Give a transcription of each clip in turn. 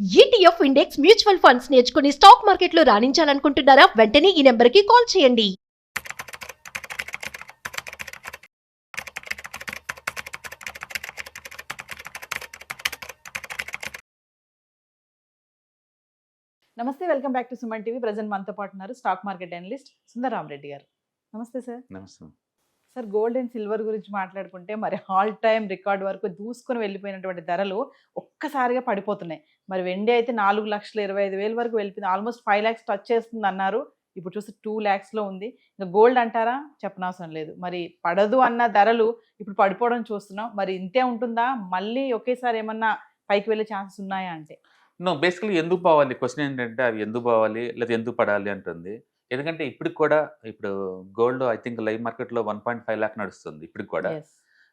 ETF index mutual funds నేర్చుకుని stock మార్కెట్లో రాణించాలనుకుంటున్నారా? వెంటనే ఈ నెంబర్కి కాల్ చేయండి. నమస్తే, welcome back to Suman TV. Present మనతో పాటు ఉన్నారు స్టాక్ మార్కెట్ అనలిస్ట్ సుందరరామరెడ్డి గారు. నమస్తే సార్. నమస్తే. సార్, గోల్డ్ అండ్ సిల్వర్ గురించి మాట్లాడుకుంటే మరి ఆల్ టైమ్ రికార్డ్ వరకు దూసుకొని వెళ్ళిపోయినటువంటి ధరలు ఒక్కసారిగా పడిపోతున్నాయి. మరి వెండి అయితే 4,25,000 వరకు వెళ్ళిపోయింది. ఆల్మోస్ట్ 5 lakhs టచ్ చేస్తుంది అన్నారు. ఇప్పుడు చూస్తే 2 lakhsలో ఉంది. ఇంకా గోల్డ్ అంటారా, చెప్పనవసరం లేదు. మరి పడదు అన్న ధరలు ఇప్పుడు పడిపోవడం చూస్తున్నాం. మరి ఇంతే ఉంటుందా? మళ్ళీ ఒకేసారి ఏమన్నా పైకి వెళ్ళే ఛాన్సెస్ ఉన్నాయా అంటే? బేసికలీ ఎందుకు పోవాలి? క్వశ్చన్ ఏంటంటే అవి ఎందుకు పోవాలి లేదా ఎందుకు పడాలి అంటుంది. ఎందుకంటే ఇప్పటికి కూడా ఇప్పుడు గోల్డ్ ఐ థింక్ లైవ్ మార్కెట్లో 1.5 lakh నడుస్తుంది ఇప్పటికి కూడా. Yes.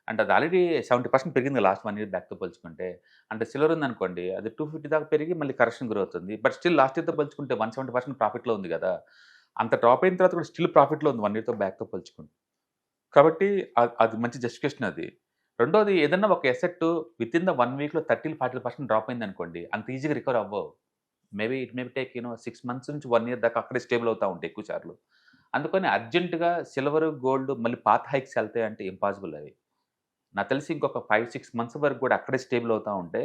అంటే అది ఆల్రెడీ 70% పెరిగింది లాస్ట్ 1 year బ్యాక్తో పోల్చుకుంటే. అంటే సిల్వర్ ఉందనుకోండి, అది 250 దాకా పెరిగి మళ్ళీ కరెక్షన్ గ్రో అవుతుంది. బట్ స్టిల్ లాస్ట్ ఇయర్తో పోల్చుకుంటే 170% ప్రాఫిట్లో ఉంది కదా. అంత డ్రాప్ అయిన తర్వాత కూడా స్టిల్ ప్రాఫిట్లో ఉంది 1 yearతో బ్యాక్తో పోల్చుకుంటే. కాబట్టి అది మంచి జస్టిఫికేషన్ అది. రెండోది, ఏదన్నా ఒక asset with in the 1 weekలో 30-40% drop అయింది అనుకోండి, అంత ఈజీగా రికవర్ అవ్వవు. Maybe it may take 6 months నుంచి 1 year దాకా అక్కడే స్టేబుల్ అవుతూ ఉంటాయి ఎక్కువ సార్లు. అందుకని అర్జెంటుగా సిల్వర్ గోల్డ్ మళ్ళీ పాత హైక్స్ వెళ్తాయి అంటే ఇంపాసిబుల్ అవి. నాకు తెలిసి ఇంకొక 5-6 months వరకు కూడా అక్కడే స్టేబుల్ అవుతూ ఉంటే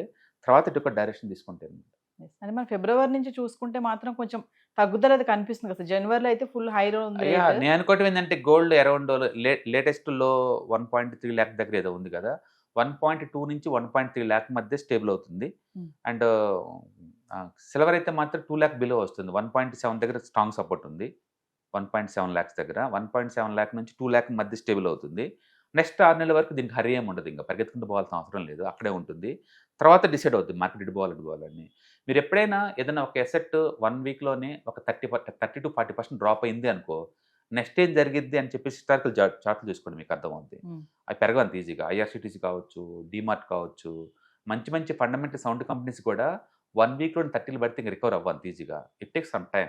తర్వాత ఇటు ఒక డైరెక్షన్ తీసుకుంటాను. Yes. అంటే మనం ఫిబ్రవరి నుంచి చూసుకుంటే మాత్రం కొంచెం తగ్గుదల అయితే కనిపిస్తుంది కదా. జనవరిలో అయితే ఫుల్ హైలో ఉంది అయ్యా, rate. నేను అనుకోవటం ఏంటంటే గోల్డ్ అరౌండ్ లేటెస్ట్ లో 1.3 lakh దగ్గర ఏదో ఉంది కదా. 1.2 నుంచి 1.3 lakh మధ్య స్టేబుల్ అవుతుంది. Hmm. అండ్ సిల్వర్ అయితే మాత్రం 2 lakh బిలో వస్తుంది. 1.7 దగ్గర స్ట్రాంగ్ సపోర్ట్ ఉంది. 1.7 lakhs దగ్గర 1.7 lakh నుంచి 2 lakh మధ్య స్టేబుల్ అవుతుంది. నెక్స్ట్ 6 నెలల వరకు దీనికి హరి ఏమి ఉండదు, ఇంకా పరిగెత్తుకుంటూ పోవాల్సిన అవసరం లేదు, అక్కడే ఉంటుంది. తర్వాత డిసైడ్ అవుతుంది మార్కెట్ ఇటు పోవాలని. మీరు ఎప్పుడైనా ఏదైనా ఒక ఎసెట్ 1 weekలోనే ఒక 30-40% డ్రాప్ అయింది అనుకో, నెక్స్ట్ ఏం జరిగిద్ది అని చెప్పి హిస్టారికల్ చార్ట్లు చూసుకోండి, మీకు అర్థమవుతుంది. అవి పెరగవంత ఈజీగా. ఐఆర్సిటీసీ కావచ్చు, డీమార్ట్ కావచ్చు, మంచి మంచి ఫండమెంటల్ సౌండ్ కంపెనీస్ కూడా 1 weekలో 30 పడితే ఇంక రికవర్ అవ్వంత ఈజీగా. ఇట్ టేక్స్ సమ్ టైం,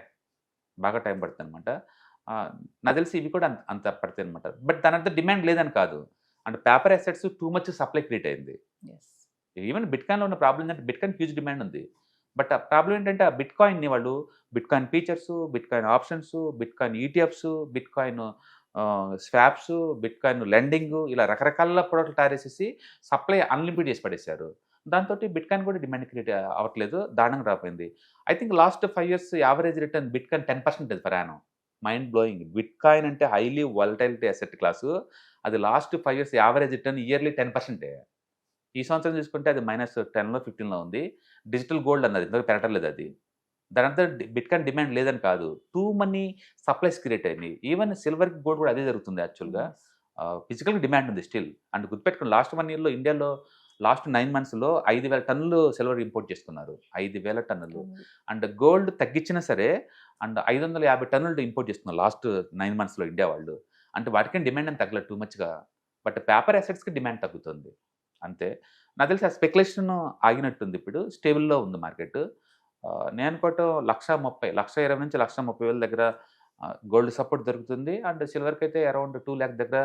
బాగా టైం పడుతుంది అనమాట. నాకు తెలిసి ఇవి కూడా అంత పడతాయి అనమాట. బట్ దాని అంత డిమాండ్ లేదని కాదు. And paper assets too much supply create అయింది. Yes. ఈవెన్ బిట్కాయిన్లో ఉన్న ప్రాబ్లం ఏంటంటే బిట్కాయిన్ హ్యూజ్ డిమాండ్ ఉంది. బట్ ఆ ప్రాబ్లం ఏంటంటే ఆ బిట్కాయిన్ని వాళ్ళు bitcoin features, bitcoin options, bitcoin ETFs, bitcoin swaps, bitcoin lending, ఇలా రకరకాల ప్రోడక్ట్లు తయారు చేసేసి సప్లై అన్లిమిటెడ్ చేసి పడేశారు. దాంతో బిట్కాయిన్ కూడా డిమాండ్ క్రియేట్ అవ్వట్లేదు, దారుణంగా రాపోయింది. I think last 5 years average return bitcoin 10% per annum. Mind blowing. Bitcoin అంటే హైలీ వాలటైలిటీ అసెట్ క్లాసు. అది last 5 years average return yearly 10%. ఈ సంవత్సరం చూసుకుంటే అది -10లో 15లో ఉంది. డిజిటల్ గోల్డ్ అన్నది ఇంతవరకు పెరగట్లేదు అది. దానంతా బిట్కాయిన్ డిమాండ్ లేదని కాదు, టూ మనీ సప్లైస్ క్రియేట్ అయింది. ఈవెన్ సిల్వర్ గోల్డ్ కూడా అదే జరుగుతుంది యాక్చువల్గా. Yes. ఫిజికల్గా డిమాండ్ ఉంది స్టిల్. అండ్ గుర్తుపెట్టుకుని లాస్ట్ 1 yearలో ఇండియాలో లాస్ట్ 9 monthsలో 5,000 టన్నులు సిల్వర్ ఇంపోర్ట్ చేసుకున్నారు. 5,000 టన్నులు. అండ్ గోల్డ్ తగ్గించినా సరే అండ్ 550 టన్నులు ఇంపోర్ట్ చేస్తున్నారు లాస్ట్ 9 monthsలో ఇండియా వాళ్ళు. అంటే వాటికి డిమాండ్ అని తగ్గలేదు టూ మచ్గా. బట్ పేపర్ అసెట్స్కి డిమాండ్ తగ్గుతుంది అంతే. నాకు తెలిసి ఆ స్పెక్యులేషన్ ఆగినట్టుంది, ఇప్పుడు స్టేబుల్లో ఉంది మార్కెట్. నేను అనుకోవటం 1,20,000 నుంచి 1,30,000 దగ్గర గోల్డ్ సపోర్ట్ దొరుకుతుంది. అండ్ సిల్వర్కి అయితే అరౌండ్ 2 lakh దగ్గర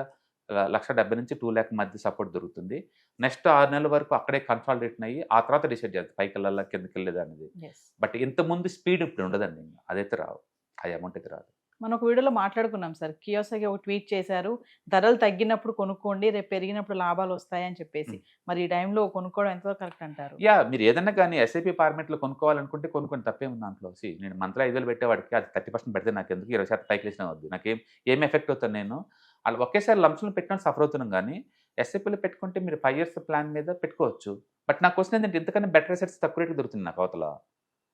1,70,000 నుంచి 2 lakh మధ్య సపోర్ట్ దొరుకుతుంది. నెక్స్ట్ 6 నెలల వరకు అక్కడే కన్సాలిడేషన్ అయ్యి ఆ తర్వాత డిసైడ్ చేస్తుంది పైకి వెళ్ళాలా కిందకి వెళ్ళేది అనేది. Yes. బట్ ఇంతకుముందు స్పీడ్ ఇప్పుడు ఉండదండి, అదైతే రావు, ఆ అమౌంట్ అయితే రాదు. మనం ఒక వీడియోలో మాట్లాడుకున్నాం సార్. కియోసాకి ఒక ట్వీట్ చేశారు, ధరలు తగ్గినప్పుడు కొనుక్కోండి, రేపు పెరిగినప్పుడు లాభాలు వస్తాయని చెప్పేసి. మరి ఈ టైంలో కొనుక్కోవడం ఎంతో కరెక్ట్ అంటారు? యా, మీరు ఏదన్నా కానీ ఎస్ఐపి ఫార్మేట్లో కొనుక్కోవాలనుకుంటే కొనుక్కొని తప్పేముంది దాంట్లో. నేను మంత్లో 5,000 పెట్టేవాడికి అది 30% పెడితే నాకు ఎందుకు 20% పైకి లేచినా వద్దు, నాకేం ఎఫెక్ట్ అవుతాను నేను. వాళ్ళు ఒకేసారి లంప్స్లో పెట్టుకొని సఫర్ అవుతున్నాం. కానీ ఎస్ఐపిలో పెట్టుకుంటే మీరు 5 years ప్లాన్ మీద పెట్టుకోవచ్చు. బట్ నాకు క్వశ్చన్ ఏంటంటే ఇంతకన్నా బెటర్ అసెట్స్ తక్కువ రేట్కి దొరుకుతుంది నాకు అవతల.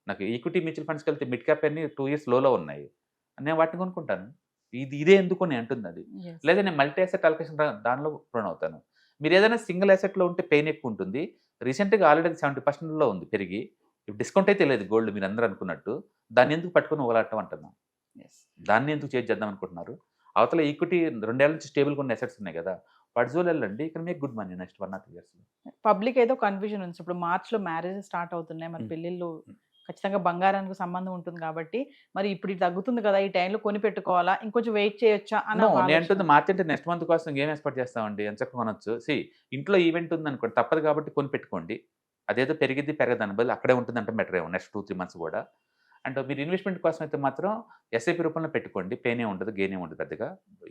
నాకు ఈక్విటీ మ్యూచువల్ ఫండ్స్కి వెళ్తే మిడ్ క్యాప్ అన్ని 2 years లోలో ఉన్నాయి, నేను వాటిని కొనుక్కుంటాను. ఇదే ఎందుకు అని అంటుంది అది. Yes. లేదా నేను మల్టీ అసెట్ అలొకేషన్ దానిలో ప్రొన్ అవుతాను. మీరు ఏదైనా సింగిల్ అసెట్లో ఉంటే పెయిన్ ఎక్కువ ఉంటుంది. రీసెంట్గా ఆల్రెడీ 70%లో ఉంది పెరిగి. డిస్కౌంట్ అయితే లేదు గోల్డ్ మీరు అందరూ అనుకున్నట్టు. దాన్ని ఎందుకు పట్టుకొని ఓలాడటం అంటున్నాను. Yes. దాన్ని ఎందుకు చేద్దాం అనుకుంటున్నారు? అవతల ఈక్విటీ 2 ఏళ్ల నుంచి స్టేబుల్గా ఉన్న అసెట్స్ ఉన్నాయి కదా, వాటి జోలు వెళ్ళండి. ఇక్కడ మీకు good money next 1 or 2 years. Public ఏదో కన్ఫ్యూజన్ ఉంది. ఇప్పుడు మార్చ్లో మ్యారేజ్ స్టార్ట్ అవుతున్నాయి, మరి పెళ్ళిళ్ళు ఖచ్చితంగా బంగారానికి సంబంధం ఉంటుంది కాబట్టి మరి ఇప్పుడు ఇది తగ్గుతుంది కదా, ఈ టైంలో కొని పెట్టుకోవాలా, ఇంకొంచెం వెయిట్ చేయొచ్చా అని ఒక నేను ఆలోచన. అంటుంది మార్కెట్ నెక్స్ట్ మంత్ కోసం ఏం ఎక్స్పెక్ట్ చేస్తామండి, ఎంచక్క కొనొచ్చు. ఇంట్లో ఈవెంట్ ఉంది అనుకోండి, తప్పదు కాబట్టి కొని పెట్టుకోండి. అదేదో పెరిగిద్ది పెరగదని బదులు అక్కడే ఉంటుందంటే బెటర్ ఏమో నెక్స్ట్ 2-3 మంత్స్ కూడా. అండ్ మీరు ఇన్వెస్ట్మెంట్ కోసం అయితే మాత్రం ఎస్ఐపి రూపంలో పెట్టుకోండి. పెయినే ఉండదు, గెయినే ఉండదు పెద్దగా.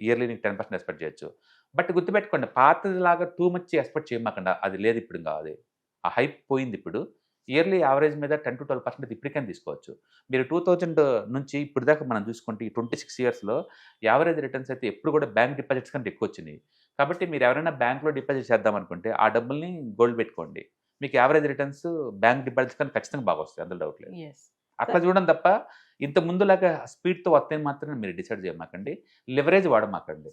ఇయర్లీ నీకు 10% ఎక్స్పెక్ట్ చేయొచ్చు. బట్ గుర్తుపెట్టుకోండి, పాతదిలాగా టూ మచ్ ఎక్స్పెక్ట్ చేయమాకండి. అది లేదు ఇప్పుడు, ఇంకా అది ఆ హైప్ పోయింది ఇప్పుడు. ఇయర్లీ యావరేజ్ మీద 10-12% ఇప్పటికైనా తీసుకోవచ్చు. మీరు 2000 నుంచి ఇప్పుడు దాకా మనం చూసుకుంటే ఈ 26 ఇయర్స్లో యావరేజ్ రిటర్న్స్ అయితే ఎప్పుడు కూడా బ్యాంక్ డిపాజిట్స్ కంటే ఎక్కువ వచ్చినాయి. కాబట్టి మీరు ఎవరైనా బ్యాంక్లో డిపాజిట్ చేద్దాం అనుకుంటే ఆ డబ్బుల్ని గోల్డ్ పెట్టుకోండి. మీకు యావరేజ్ రిటర్న్స్ బ్యాంక్ డిపాజిట్స్ కానీ ఖచ్చితంగా బాగా వస్తాయి, అందులో డౌట్ లేదు. అట్లా చూడడం తప్ప ఇంత ముందులాగా స్పీడ్తో వస్తాయి మాత్రమే మీరు డిసైడ్ చేయమాకండి. లివరేజ్ వాడమాకండి.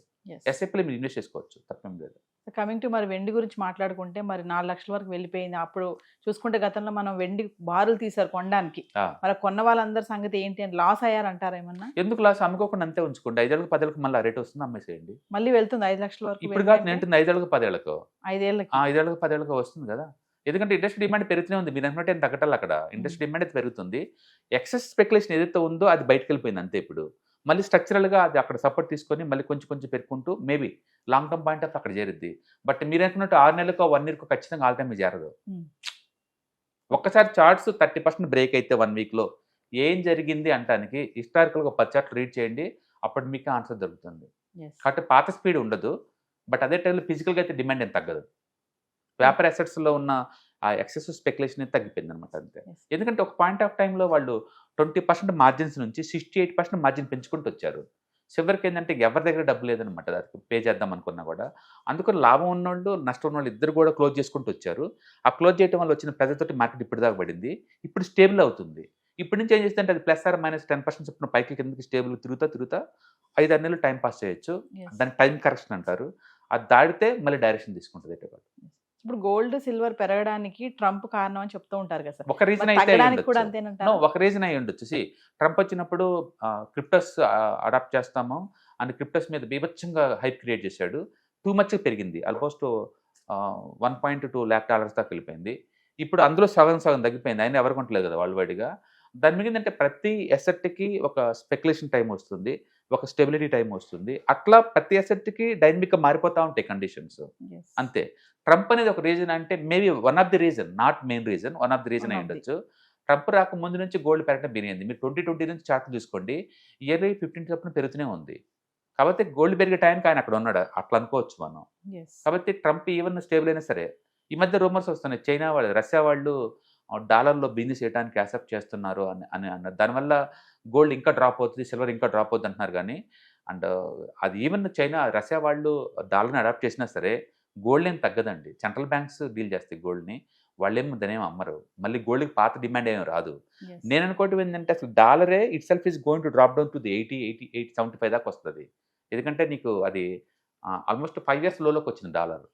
ఎస్ఐపిలో మీరు ఇన్వెస్ట్ చేసుకోవచ్చు, తప్పేం లేదు. కమింగ్ టు మరి వెండి గురించి మాట్లాడుకుంటే మరి 4 లక్షల వరకు వెళ్ళిపోయింది. అప్పుడు చూసుకుంటే గతంలో మనం వెండి బారులు తీసారు కొనడానికి. మరి కొన్న వాళ్ళందరి సంగతి ఏంటి అని లాస్ అయ్యారంటారా ఏమన్నా? ఎందుకు లాస్? అమ్ముకోకుండా అంతే ఉంచుకోండి. 5 ఏళ్ళకి 10 ఏళ్ళకి మళ్ళీ రేట్ వస్తుంది, అమ్మేసేయండి. మళ్ళీ వెళ్తుంది 5 లక్షల వరకు. ఇప్పుడు కాదు నేను 5 ఏళ్ళకి 10 ఏళ్ళకు 5 ఏళ్ళకి 10 ఏళ్ళకి వస్తుంది కదా. ఎందుకంటే ఇండస్ట్రీ డిమాండ్ పెరుగుతూనే ఉంది. మీరు అనుకుంటే ఏం తగ్గటాలి అక్కడ. ఇండస్ట్రీ డిమాండ్ అయితే పెరుగుతుంది. ఎక్సెస్ స్పెక్యులేషన్ ఏదైతే ఉందో అది బయటకు వెళ్ళిపోయింది అంతే. ఇప్పుడు మళ్ళీ స్ట్రక్చరల్గా అది అక్కడ సపోర్ట్ తీసుకొని మళ్ళీ కొంచెం కొంచెం పెరుగుకుంటూ maybe long term point of అక్కడ చేరుద్ది. బట్ మీరు అనుకున్నట్టు 6 నెలలకో 1 ఇయర్కో ఖచ్చితంగా ఆల్ టైమ్ చేరదు. ఒక్కసారి చార్ట్స్ 30% బ్రేక్ అయితే 1 వీక్లో ఏం జరిగింది అంటానికి హిస్టారికల్గా 10 చార్ట్లు రీడ్ చేయండి, అప్పుడు మీకు ఆన్సర్ దొరుకుతుంది. కాబట్టి పాత స్పీడ్ ఉండదు, బట్ అదే టైంలో ఫిజికల్గా అయితే డిమాండ్ ఏం తగ్గదు. వ్యాపార అసెట్స్లో ఉన్న ఆ ఎక్సెస్ స్పెక్యులేషన్ తగ్గిపోయింది అనమాట అంతే. ఎందుకంటే ఒక పాయింట్ ఆఫ్ టైంలో వాళ్ళు 20% మార్జిన్స్ నుంచి 68% మార్జిన్ పెంచుకుంటూ వచ్చారు. చివరికి ఏంటంటే ఎవరి దగ్గర డబ్బు లేదనమాట దానికి పే చేద్దాం అనుకున్నా కూడా. అందుకని లాభం ఉన్నోళ్ళు నష్టం ఉన్నోళ్ళు ఇద్దరు కూడా క్లోజ్ చేసుకుంటూ వచ్చారు. ఆ క్లోజ్ చేయడం వల్ల వచ్చిన ప్రజలతోటి మార్కెట్ ఇప్పుడు దాకా పడింది. ఇప్పుడు స్టేబుల్ అవుతుంది. ఇప్పటి నుంచి ఏం చేస్తుంటే అది +-10% చొప్పున పైకి కిందకి స్టేబుల్ తిరుగుతా 5-6 నెలలు టైం పాస్ చేయొచ్చు. దాన్ని టైం కరెక్షన్ అంటారు. అది దాడితే మళ్ళీ డైరెక్షన్ తీసుకుంటుంది. ఇప్పుడు గోల్డ్ సిల్వర్ పెరగడానికి ట్రంప్ కారణం అని చెప్తూ ఉంటారు కదా. ఒక రీజన్ అయితే ఒక రీజన్ అయి ఉండొచ్చు. ట్రంప్ వచ్చినప్పుడు క్రిప్టోస్ అడాప్ట్ చేస్తాము అని క్రిప్టోస్ మీద బీభత్సంగా హైప్ క్రియేట్ చేశాడు. టూ మచ్ పెరిగింది. ఆల్మోస్ట్ $1.2 lakh దాకా వెళ్ళిపోయింది. ఇప్పుడు అందులో సగం తగ్గిపోయింది. ఆయన ఎవరు కొంటలేదు కదా వరల్డ్ వైడ్గా. దాని మీద ఏంటంటే ప్రతి ఎసెట్కి ఒక స్పెక్యులేషన్ టైం వస్తుంది, ఒక స్టెబిలిటీ టైం వస్తుంది. అట్లా ప్రతి ఎసెట్కి డైనమిక్గా మారిపోతూ ఉంటాయి కండిషన్స్ అంతే. ట్రంప్ అనేది ఒక రీజన్ అంటే maybe one of the reason, not main reason, one of the reason అయి ఉండొచ్చు. ట్రంప్ రాక ముందు నుంచి గోల్డ్ పెరగడం బిరిగింది. మీరు 2020 నుంచి చార్ట్ చూసుకోండి, ఇయర్లీ 15% పెరుగుతూనే ఉంది. కాబట్టి గోల్డ్ పెరిగే టైంకి ఆయన అక్కడ ఉన్నాడు అట్లా అనుకోవచ్చు మనం. కాబట్టి ట్రంప్ ఈవెన్ స్టేబుల్ అయినా సరే ఈ మధ్య రూమర్స్ వస్తున్నాయి, చైనా వాళ్ళు రష్యా వాళ్ళు డాలర్లో బిజినెస్ చేయడానికి యాక్సెప్ట్ చేస్తున్నారు అని అన్నారు. దానివల్ల గోల్డ్ ఇంకా డ్రాప్ అవుతుంది, సిల్వర్ ఇంకా డ్రాప్ అవుతుంది అంటున్నారు. కానీ అండ్ అది ఈవెన్ చైనా రష్యా వాళ్ళు డాలర్ని అడాప్ట్ చేసినా సరే గోల్డ్ ఏం తగ్గదండి. సెంట్రల్ బ్యాంక్స్ డీల్ చేస్తాయి గోల్డ్ని, వాళ్ళేమో దానేమో అమ్మరు. మళ్ళీ గోల్డ్కి పాత డిమాండ్ ఏమో రాదు. నేను అనుకోవటం ఏంటంటే అసలు డాలరే itself is going to drop down to the 80-75 దాకా వస్తుంది. ఎందుకంటే నీకు అది ఆల్మోస్ట్ 5 years లోకి వచ్చింది డాలర్.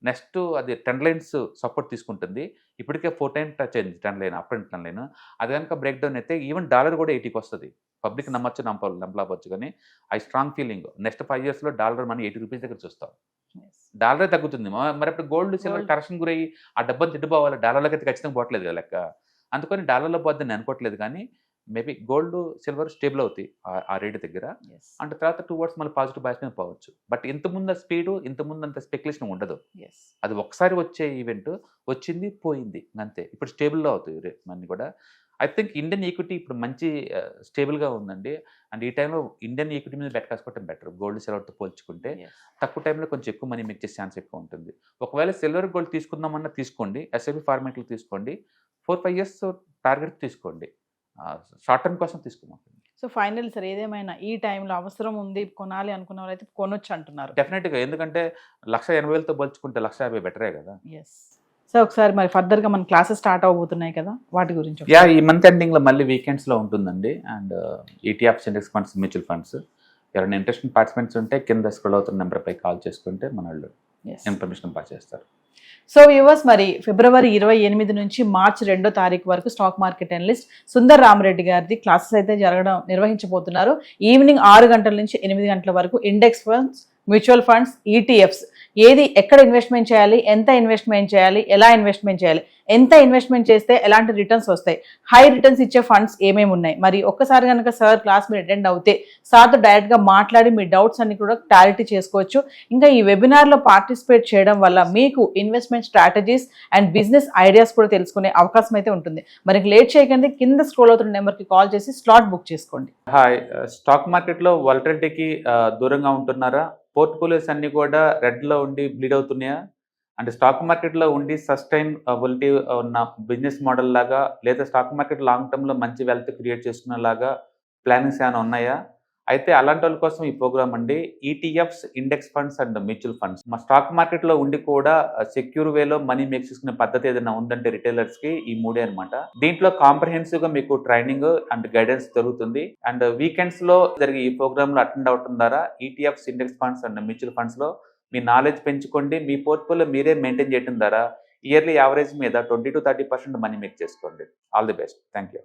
నెక్స్ట్ అది ట్రెండ్ లైన్స్ సపోర్ట్ తీసుకుంటుంది. ఇప్పటికే 4 times టచ్ అయింది trend line, up and trend line. అది కనుక బ్రేక్ డౌన్ అయితే ఈవెన్ డాలర్ కూడా 80కి వస్తుంది. పబ్లిక్ నమ్మచ్చు నమ్మలేకపోవచ్చు, కానీ ఐ స్ట్రాంగ్ ఫీలింగ్ నెక్స్ట్ 5 yearsలో డాలర్ మనీ 80 రూపీస్ దగ్గర చూస్తాం. డాలరే తగ్గుతుంది. మరి అప్పుడు గోల్డ్ సిల్వర్ కరెక్షన్ గురయ్యి ఆ డబ్బుని తిట్టుకోవాలి, డాలర్లోకి అయితే ఖచ్చితంగా పోవట్లేదు కదా లెక్క. అందుకని డాలర్లో పోద్దని అనుకోవట్లేదు, కానీ మేబీ గోల్డ్ సిల్వర్ స్టేబుల్ అవుతాయి ఆ రేట్ దగ్గర. అంటే తర్వాత 2 words మళ్ళీ పాజిటివ్ బయాస్ మీద పోవచ్చు. బట్ ఇంతకుముందు స్పీడు ఇంతకుముందు అంత స్పెక్యులేషన్ ఉండదు. అది ఒకసారి వచ్చే ఈవెంట్ వచ్చింది పోయింది అంతే. ఇప్పుడు స్టేబుల్లో అవుతాయి మనీ కూడా. ఐ థింక్ ఇండియన్ ఈక్విటీ ఇప్పుడు మంచి స్టేబుల్గా ఉందండి. అండ్ ఈ టైంలో ఇండియన్ ఈక్విటీ మీద బెట్ కాసుకోవడం బెటర్ గోల్డ్ సిల్వర్తో పోల్చుకుంటే. తక్కువ టైంలో కొంచెం ఎక్కువ మనీ మేక్ చేసే ఛాన్స్ ఎక్కువ ఉంటుంది. ఒకవేళ సిల్వర్ గోల్డ్ తీసుకుందామన్నా తీసుకోండి, ఎస్ఐపి ఫార్మేట్లో తీసుకోండి, 4-5 years టార్గెట్ తీసుకోండి, షార్ట్ టర్మ్ కోసం తీసుకోమంటుంది. సో ఫైనల్ సార్ ఏదేమైనా ఈ టైంలో అవసరం ఉంది కొనాలి అనుకున్న వాళ్ళు అయితే కొనొచ్చు అంటున్నారు డెఫినెట్గా. ఎందుకంటే 1,80,000తో పోల్చుకుంటే 1,50,000 బెటరే కదా. సో ఒకసారి మరి ఫర్దర్గా మన క్లాసెస్ స్టార్ట్ అవబోతున్నాయి కదా, వాటి గురించి. ఈ మంత్ ఎండింగ్లో మళ్ళీ వీకెండ్స్లో ఉంటుందండి. And ETFs, index funds, mutual funds ఎవరైనా ఇంట్రెస్టింగ్ పార్టిసిపెంట్స్ ఉంటే కింద స్క్రోల్ అవుతున్న నెంబర్పై కాల్ చేసుకుంటే మన వాళ్ళు ఇన్ఫర్మేషన్ పాస్ చేస్తారు. సో వ్యూవర్స్, మరి ఫిబ్రవరి 28 నుంచి మార్చి 2వ తారీఖు వరకు stock market analyst Sundar Rama Reddy గారిది క్లాసెస్ అయితే నిర్వహించబోతున్నారు. ఈవినింగ్ 6 గంటల నుంచి 8 గంటల వరకు index funds, mutual funds, ETFs ఏది ఎక్కడ ఇన్వెస్ట్మెంట్ చేయాలి, ఎంత ఇన్వెస్ట్మెంట్ చేయాలి, ఎలా ఇన్వెస్ట్మెంట్ చేయాలి, ఎంత ఇన్వెస్ట్మెంట్ చేస్తే ఎలాంటి రిటర్న్స్ వస్తాయి, హై రిటర్న్స్ ఇచ్చే ఫండ్స్ ఏమేమి ఉన్నాయి, మరి ఒక్కసారి కనుక సార్ క్లాస్ మీరు అటెండ్ అవుతే సార్తో డైరెక్ట్గా మాట్లాడి మీ డౌట్స్ అన్ని కూడా క్లారిటీ చేసుకోవచ్చు. ఇంకా ఈ వెబినార్లో పార్టిసిపేట్ చేయడం వల్ల మీకు investment strategies and business ideas కూడా తెలుసుకునే అవకాశం అయితే ఉంటుంది. మరి లేట్ చేయకండి, కింద స్క్రోల్ అవుతున్న నెంబర్కి కాల్ చేసి స్లాట్ బుక్ చేసుకోండి. హాయ్, స్టాక్ మార్కెట్లో వాలటిలిటీకి దూరంగా ఉంటున్నారా? పోర్ట్ఫోలియోస్ అన్ని కూడా రెడ్లో ఉండి బ్లీడ్ అవుతున్నాయా? అంటే స్టాక్ మార్కెట్లో ఉండి సస్టైనబిలిటీ ఉన్న బిజినెస్ మోడల్ లాగా, లేదా స్టాక్ మార్కెట్ లాంగ్ టర్మ్లో మంచి వెల్త్ క్రియేట్ చేసుకునేలాగా ప్లానింగ్స్ ఏమైనా ఉన్నాయా? అయితే అలాంటి వాళ్ళ కోసం ఈ ప్రోగ్రామ్ అండి. ETFs, index funds and mutual funds. మా స్టాక్ మార్కెట్లో ఉండి కూడా సెక్యూర్ వేలో మనీ మేక్ చేసుకునే పద్ధతి ఏదైనా ఉందంటే రిటైలర్స్కి ఈ మూడే అనమాట. దీంట్లో కాంప్రహెన్సివ్గా మీకు ట్రైనింగ్ అండ్ గైడెన్స్ దొరుకుతుంది. అండ్ వీకెండ్స్లో జరిగే ఈ ప్రోగ్రాంలో అటెండ్ అవడం ద్వారా ETFs, index funds and mutual ఫండ్స్లో మీ నాలెడ్జ్ పెంచుకోండి. మీ పోర్ట్ఫోలియో మీరే మెయింటైన్ చేయడం ద్వారా ఇయర్లీ యావరేజ్ మీద 20 to 30% మనీ మేక్ చేసుకోండి. All the best. Thank you.